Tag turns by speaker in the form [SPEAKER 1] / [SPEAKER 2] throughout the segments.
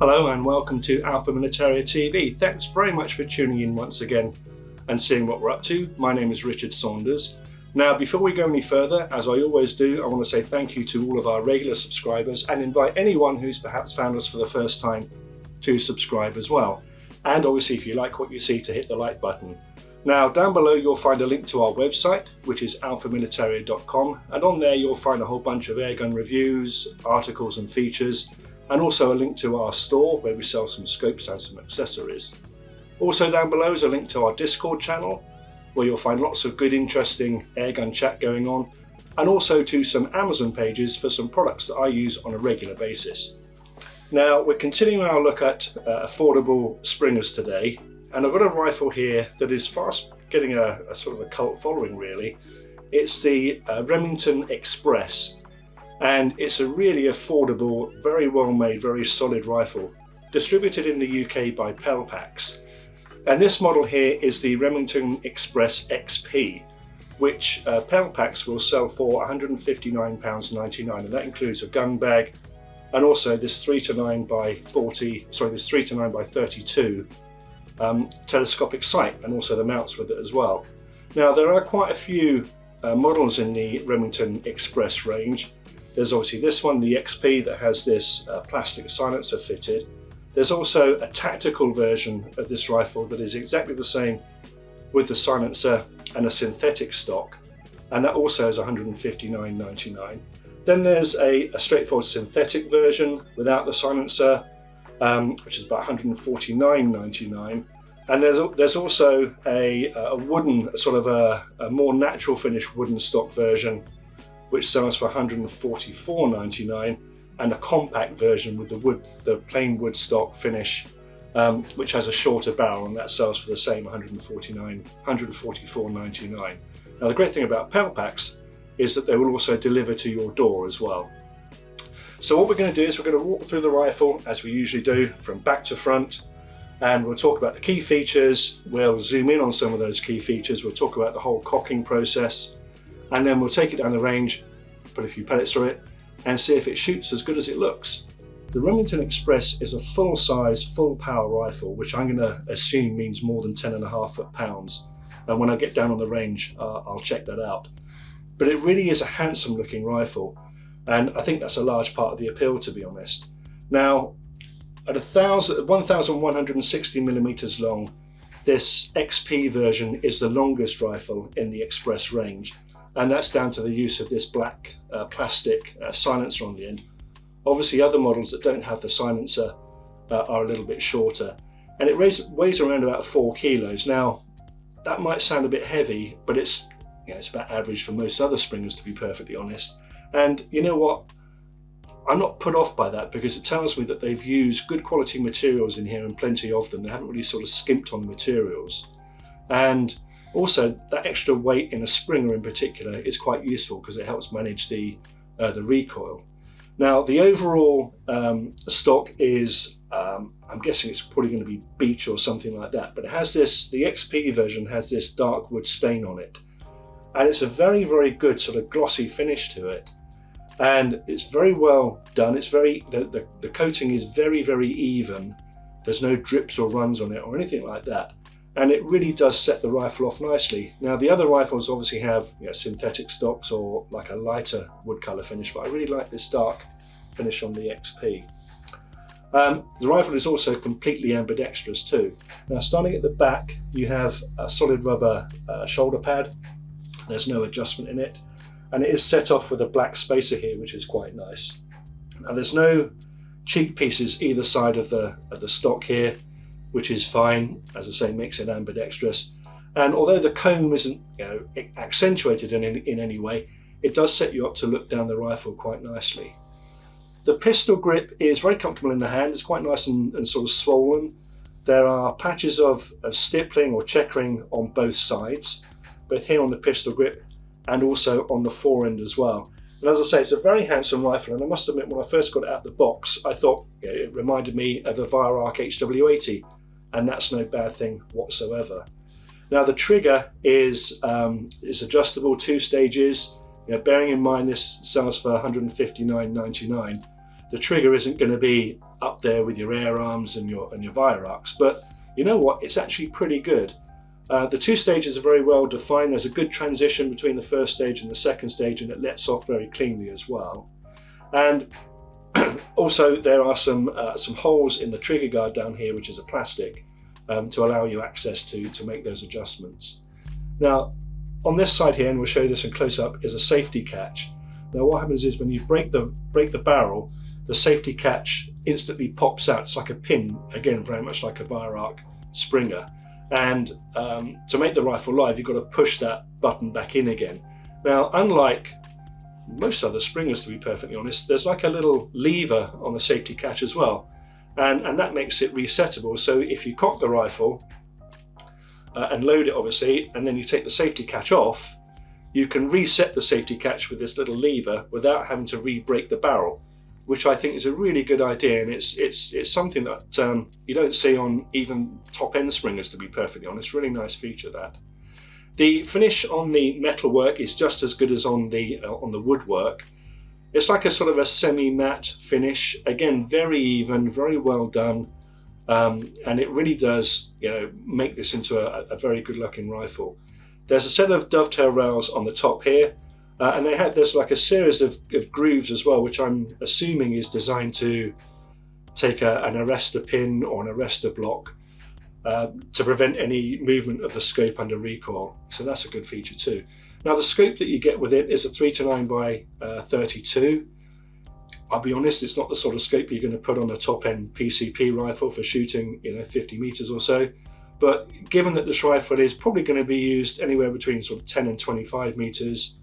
[SPEAKER 1] Hello and welcome to Alpha Militaria TV. Thanks very much for tuning in once again and seeing what we're up to. My name is Richard Saunders. Now, before we go any further, as I always do, I want to say thank you to all of our regular subscribers and invite anyone who's perhaps found us for the first time to subscribe as well. And obviously, if you like what you see, to hit the like button. Now, down below you'll find a link to our website, which is alphamilitaria.com, and on there you'll find a whole bunch of airgun reviews, articles and features, and also a link to our store where we sell some scopes and some accessories. Also down below is a link to our Discord channel, where you'll find lots of good interesting airgun chat going on, and also to some Amazon pages for some products that I use on a regular basis. Now, we're continuing our look at affordable springers today, and I've got a rifle here that is fast getting a sort of a cult following really. It's the Remington Express, and it's a really affordable, very well made, very solid rifle, distributed in the UK by Pelpax. And this model here is the Remington Express XP, which Pelpax will sell for £159.99, and that includes a gun bag and also this 3-9 by 32 telescopic sight, and also the mounts with it as well. Now, there are quite a few models in the Remington Express range. There's obviously this one, the XP, that has this plastic silencer fitted. There's also a tactical version of this rifle that is exactly the same with the silencer and a synthetic stock, and that also is £159.99. Then there's a straightforward synthetic version without the silencer, which is about £149.99. And there's also a wooden, sort of a more natural finish wooden stock version, which sells for £144.99, and a compact version with the plain wood stock finish, which has a shorter barrel, and that sells for the same £144.99. Now, the great thing about Pelpax is that they will also deliver to your door as well. So what we're going to do is we're going to walk through the rifle as we usually do, from back to front, and we'll talk about the key features. We'll zoom in on some of those key features. We'll talk about the whole cocking process, and then we'll take it down the range, put a few pellets through it, and see if it shoots as good as it looks. The Remington Express is a full-size, full-power rifle, which I'm going to assume means more than 10.5 foot-pounds. And when I get down on the range, I'll check that out. But it really is a handsome-looking rifle, and I think that's a large part of the appeal, to be honest. Now, at 1,160 millimeters long, this XP version is the longest rifle in the Express range, and that's down to the use of this black plastic silencer on the end. Obviously, other models that don't have the silencer are a little bit shorter, and it weighs around about 4 kilos. Now, that might sound a bit heavy, but it's about average for most other springers, to be perfectly honest. And you know what? I'm not put off by that, because it tells me that they've used good quality materials in here, and plenty of them. They haven't really sort of skimped on the materials. And also, that extra weight in a springer in particular is quite useful, because it helps manage the recoil. Now, the overall stock is, I'm guessing it's probably going to be beech or something like that, but it has this, the XP version has this dark wood stain on it. And it's a very, very good sort of glossy finish to it. And it's very well done. It's the coating is very, very even. There's no drips or runs on it or anything like that. And it really does set the rifle off nicely. Now, the other rifles obviously have synthetic stocks or like a lighter wood color finish, but I really like this dark finish on the XP. The rifle is also completely ambidextrous too. Now, starting at the back, you have a solid rubber shoulder pad. There's no adjustment in it, and it is set off with a black spacer here, which is quite nice. Now, there's no cheek pieces either side of the stock here, which is fine. As I say, makes it ambidextrous. And although the comb isn't accentuated in any way, it does set you up to look down the rifle quite nicely. The pistol grip is very comfortable in the hand. It's quite nice and sort of swollen. There are patches of stippling or checkering on both sides, both here on the pistol grip and also on the forend as well. And as I say, it's a very handsome rifle, and I must admit, when I first got it out of the box, I thought it reminded me of a Viararc HW80, and that's no bad thing whatsoever. Now, the trigger is adjustable, 2 stages. Bearing in mind this sells for £159.99. the trigger isn't going to be up there with your air arms and your wire arcs, but you know what, it's actually pretty good. The two stages are very well defined. There's a good transition between the first stage and the second stage, and it lets off very cleanly as well. And also there are some holes in the trigger guard down here, which is a plastic, to allow you access to make those adjustments. Now on this side here, and we'll show you this in close up, is a safety catch. Now what happens is when you break the barrel, the safety catch instantly pops out. It's like a pin, again very much like a wire arc springer. And to make the rifle live, you've got to push that button back in again. Now, unlike most other springers, to be perfectly honest, there's like a little lever on the safety catch as well, and that makes it resettable. So if you cock the rifle and load it, obviously, and then you take the safety catch off, you can reset the safety catch with this little lever without having to re-break the barrel, which I think is a really good idea, and it's something that you don't see on even top-end springers, to be perfectly honest. Really nice feature, that. The finish on the metalwork is just as good as on the woodwork. It's like a sort of a semi-matte finish. Again, very even, very well done, and it really does, you know, make this into a very good-looking rifle. There's a set of dovetail rails on the top here. And there's like a series of grooves as well, which I'm assuming is designed to take an arrestor pin or an arrestor block to prevent any movement of the scope under recoil. So that's a good feature too. Now the scope that you get with it is a 3-9 by 32. I'll be honest, it's not the sort of scope you're going to put on a top-end PCP rifle for shooting, 50 meters or so. But given that this rifle is probably going to be used anywhere between sort of 10 and 25 meters,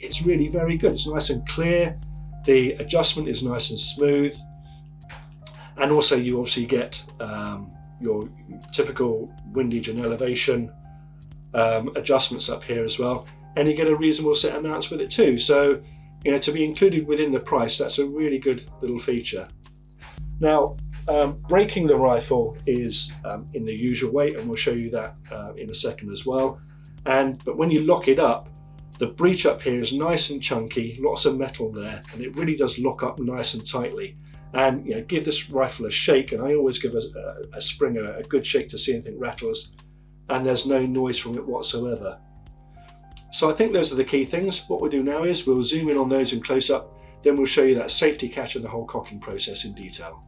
[SPEAKER 1] it's really very good. It's nice and clear, the adjustment is nice and smooth, and also you obviously get your typical windage and elevation adjustments up here as well, and you get a reasonable set of mounts with it too. So, to be included within the price, that's a really good little feature. Now, breaking the rifle is in the usual way, and we'll show you that in a second as well. But when you lock it up, the breech up here is nice and chunky, lots of metal there, and it really does lock up nice and tightly. And give this rifle a shake, and I always give a springer a good shake to see anything rattles, and there's no noise from it whatsoever. So I think those are the key things. What we'll do now is we'll zoom in on those in close up, then we'll show you that safety catch and the whole cocking process in detail.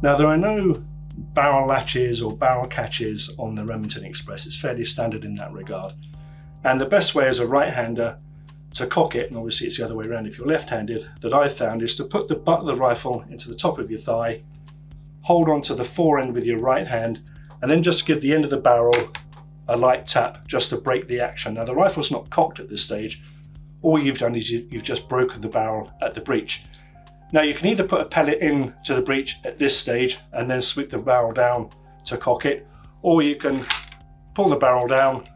[SPEAKER 1] Now there are no barrel latches or barrel catches on the Remington Express. It's fairly standard in that regard. And the best way as a right-hander to cock it, and obviously it's the other way around if you're left-handed, that I've found is to put the butt of the rifle into the top of your thigh, hold on to the forend with your right hand, and then just give the end of the barrel a light tap just to break the action. Now the rifle's not cocked at this stage. All you've done is you've just broken the barrel at the breech. Now you can either put a pellet in to the breech at this stage and then sweep the barrel down to cock it, or you can pull the barrel down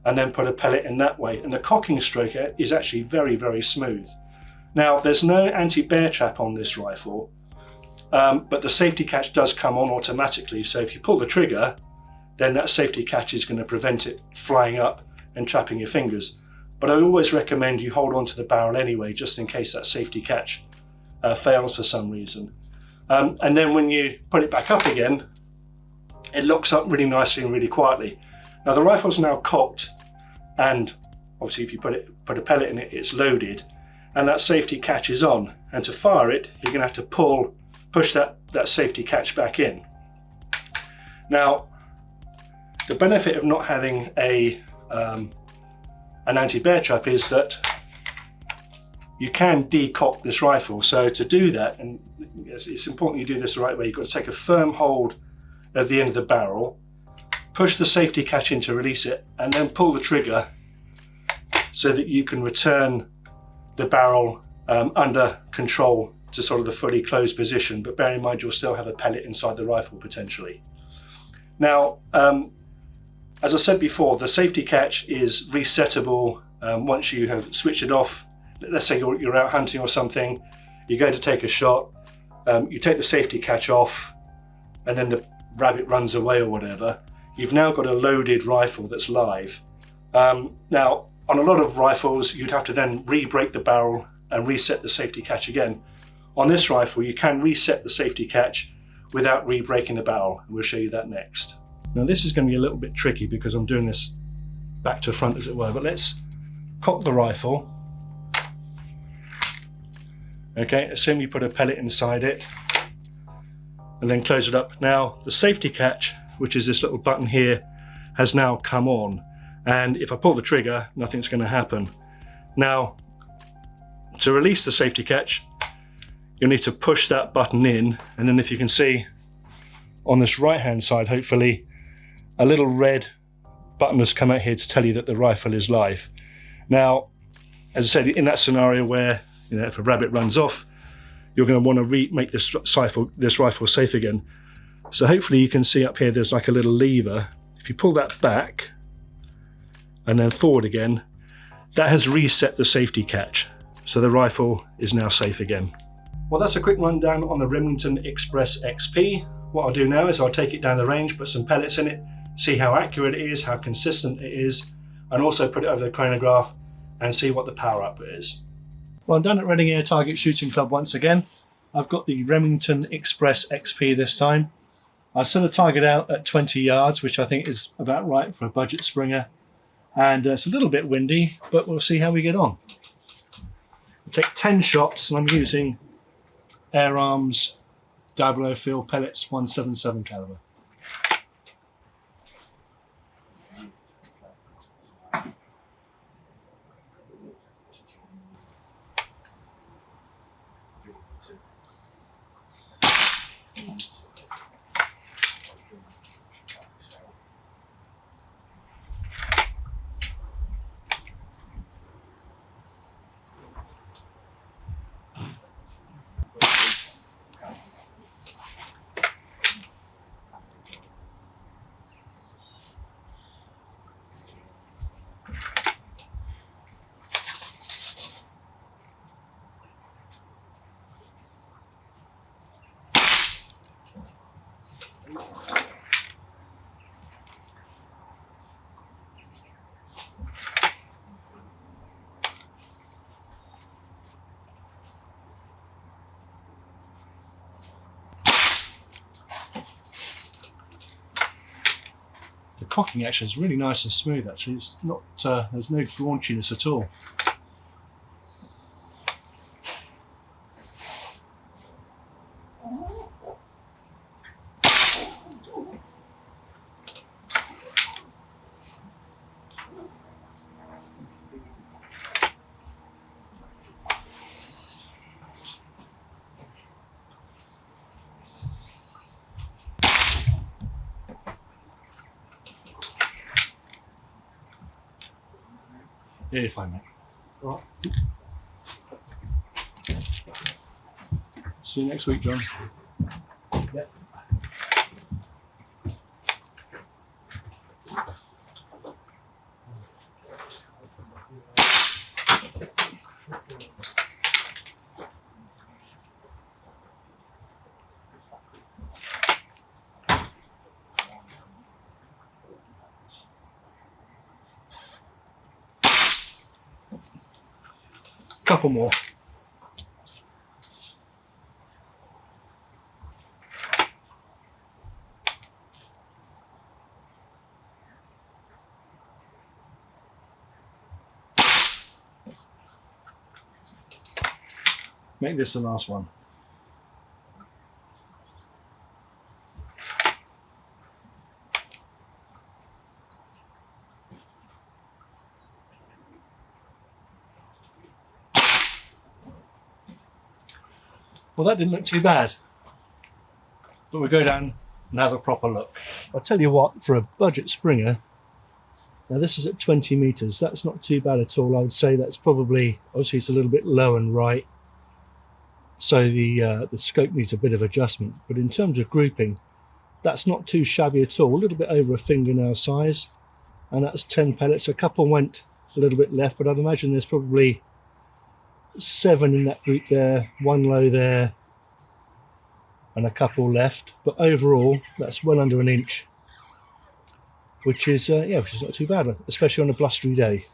[SPEAKER 1] and then put a pellet in that way. And the cocking stroke is actually very, very smooth. Now there's no anti-bear trap on this rifle, but the safety catch does come on automatically. So if you pull the trigger, then that safety catch is going to prevent it flying up and trapping your fingers. But I always recommend you hold on to the barrel anyway, just in case that safety catch fails for some reason. And then when you put it back up again, it locks up really nicely and really quietly. Now the rifle's now cocked, and obviously if you put a pellet in it, it's loaded, and that safety catch is on. And to fire it, you're going to have to push that safety catch back in. Now, the benefit of not having an anti-bear trap is that you can decock this rifle. So to do that, and it's important you do this the right way, you've got to take a firm hold at the end of the barrel, push the safety catch in to release it, and then pull the trigger so that you can return the barrel under control to sort of the fully closed position, but bear in mind you'll still have a pellet inside the rifle potentially. Now, as I said before, the safety catch is resettable once you have switched it off. Let's say you're out hunting or something, you go to take a shot, you take the safety catch off, and then the rabbit runs away or whatever. You've now got a loaded rifle that's live. Now, on a lot of rifles, you'd have to then re-break the barrel and reset the safety catch again. On this rifle, you can reset the safety catch without re-breaking the barrel, and we'll show you that next. Now, this is going to be a little bit tricky because I'm doing this back to front, as it were, but let's cock the rifle. Okay, assume you put a pellet inside it and then close it up. Now, the safety catch, which is this little button here, has now come on, and if I pull the trigger, nothing's going to happen. Now, to release the safety catch, you'll need to push that button in, and then if you can see on this right hand side, hopefully, a little red button has come out here to tell you that the rifle is live. Now, as I said, in that scenario where, you know, if a rabbit runs off, you're going to want to make this rifle safe again. So hopefully you can see up here there's like a little lever. If you pull that back and then forward again, that has reset the safety catch. So the rifle is now safe again. Well, that's a quick rundown on the Remington Express XP. What I'll do now is I'll take it down the range, put some pellets in it, see how accurate it is, how consistent it is, and also put it over the chronograph and see what the power output is. Well, I'm down at Reading Air Target Shooting Club once again. I've got the Remington Express XP this time. I set a target out at 20 yards, which I think is about right for a budget Springer. And it's a little bit windy, but we'll see how we get on. I'll take 10 shots, and I'm using Air Arms Dovetail Field Pellets 177 caliber. The cocking action is really nice and smooth. Actually, it's not. There's no raunchiness at all. Yeah, you're fine, mate. All right. See you next week, John. Yep. Couple more. Make this the last one. Well, that didn't look too bad, but we'll go down and have a proper look. I'll tell you what, for a budget Springer, now this is at 20 meters, that's not too bad at all. I would say that's probably, obviously it's a little bit low and right, so the scope needs a bit of adjustment. But in terms of grouping, that's not too shabby at all. A little bit over a fingernail size, and that's 10 pellets. A couple went a little bit left, but I'd imagine there's probably 7 in that group there, 1 low there, and a couple left. But overall, that's well under an inch, which is which is not too bad, especially on a blustery day.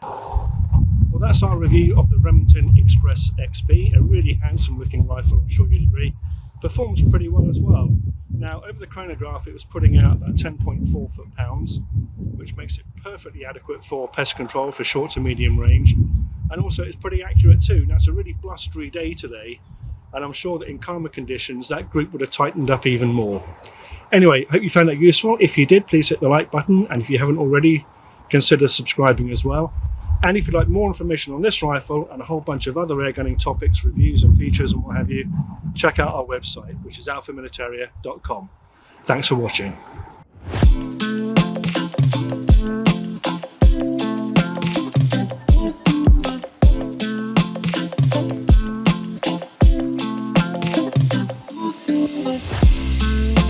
[SPEAKER 1] Well, that's our review of the Remington Express XP, a really handsome looking rifle, I'm sure you'd agree. Performs pretty well as well. Now, over the chronograph it was putting out 10.4 foot-pounds, which makes it perfectly adequate for pest control for short to medium range, and also it's pretty accurate too. Now, it's a really blustery day today, and I'm sure that in calmer conditions that group would have tightened up even more. Anyway, hope you found that useful. If you did, please hit the like button, and if you haven't already, consider subscribing as well. And if you'd like more information on this rifle and a whole bunch of other airgunning topics, reviews and features and what have you, check out our website, which is alphamilitaria.com. Thanks for watching.